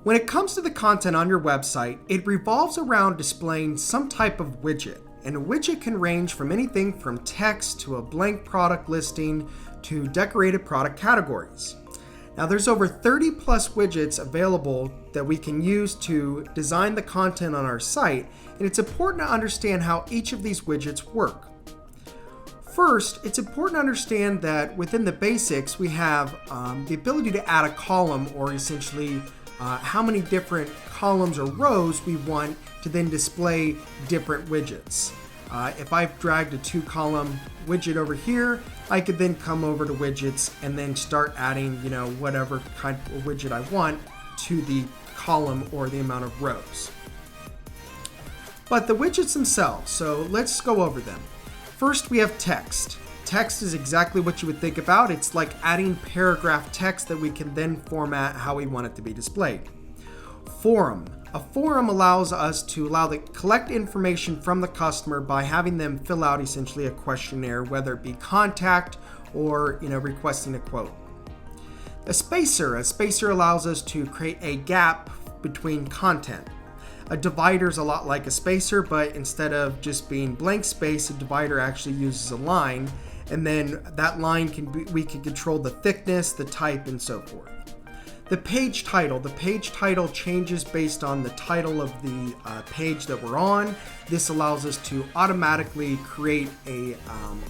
When it comes to the content on your website, it revolves around displaying some type of widget. And a widget can range from anything from text to a blank product listing to decorated product categories. Now there's over 30 plus widgets available that we can use to design the content on our site, and it's important to understand how each of these widgets work. First, it's important to understand that within the basics we have the ability to add a column, or essentially how many different columns or rows we want to then display different widgets. If I've dragged a 2-column widget over here, I could then come over to widgets and then start adding, whatever kind of widget I want to the column or the amount of rows. But the widgets themselves, so let's go over them. First, we have text. Text is exactly what you would think about. It's like adding paragraph text that we can then format how we want it to be displayed. Forum. A forum allows us to collect information from the customer by having them fill out essentially a questionnaire, whether it be contact or requesting a quote. A spacer allows us to create a gap between content. A divider is a lot like a spacer, but instead of just being blank space, a divider actually uses a line, and then that line we can control the thickness, the type, and so forth. The page title changes based on the title of the page that we're on. This allows us to automatically create a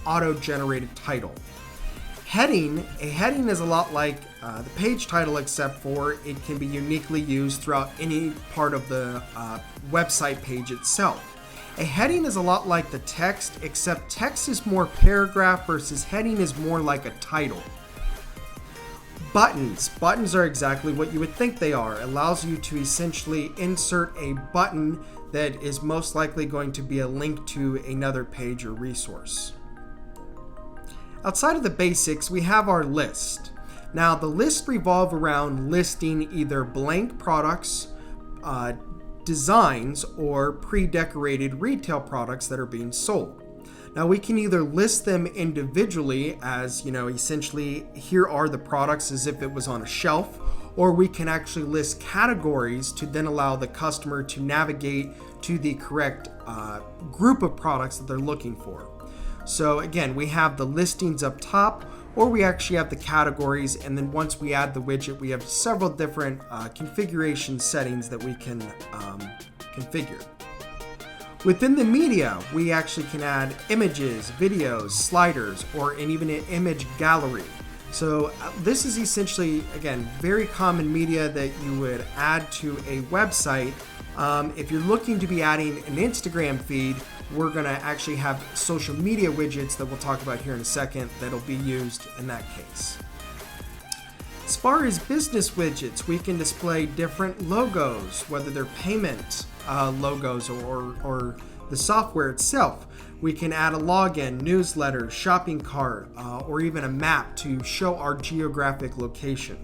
auto-generated title. A heading is a lot like the page title, except for it can be uniquely used throughout any part of the website page itself. A heading is a lot like the text, except text is more paragraph versus heading is more like a title. Buttons are exactly what you would think they are. It allows you to essentially insert a button that is most likely going to be a link to another page or resource. Outside of the basics, we have our list. Now the lists revolve around listing either blank products, designs, or pre-decorated retail products that are being sold. Now we can either list them individually as, essentially here are the products as if it was on a shelf, or we can actually list categories to then allow the customer to navigate to the correct group of products that they're looking for. So again, we have the listings up top, or we actually have the categories, and then once we add the widget, we have several different configuration settings that we can configure. Within the media, we actually can add images, videos, sliders, or even an image gallery. So this is essentially, again, very common media that you would add to a website. If you're looking to be adding an Instagram feed, we're going to actually have social media widgets that we'll talk about here in a second that'll be used in that case. As far as business widgets, we can display different logos, whether they're payment logos or the software itself. We can add a login, newsletter, shopping cart, or even a map to show our geographic location.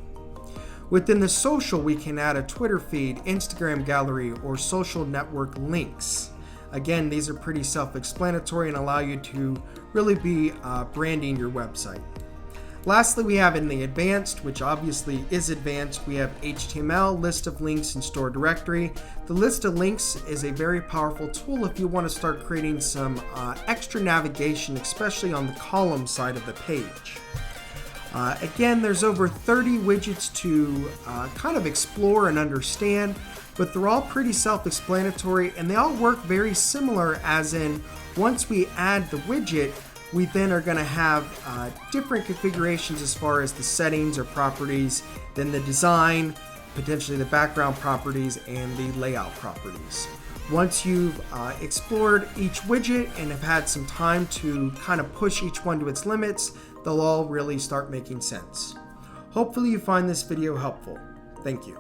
Within the social, we can add a Twitter feed, Instagram gallery, or social network links. Again, these are pretty self-explanatory and allow you to really be branding your website. Lastly, we have in the advanced, which obviously is advanced, we have HTML, list of links, and store directory. The list of links is a very powerful tool if you want to start creating some extra navigation, especially on the column side of the page. Again, there's over 30 widgets to kind of explore and understand, but they're all pretty self-explanatory and they all work very similar, as in once we add the widget, we then are going to have different configurations as far as the settings or properties, then the design, potentially the background properties, and the layout properties. Once you've explored each widget and have had some time to kind of push each one to its limits, they'll all really start making sense. Hopefully you find this video helpful. Thank you.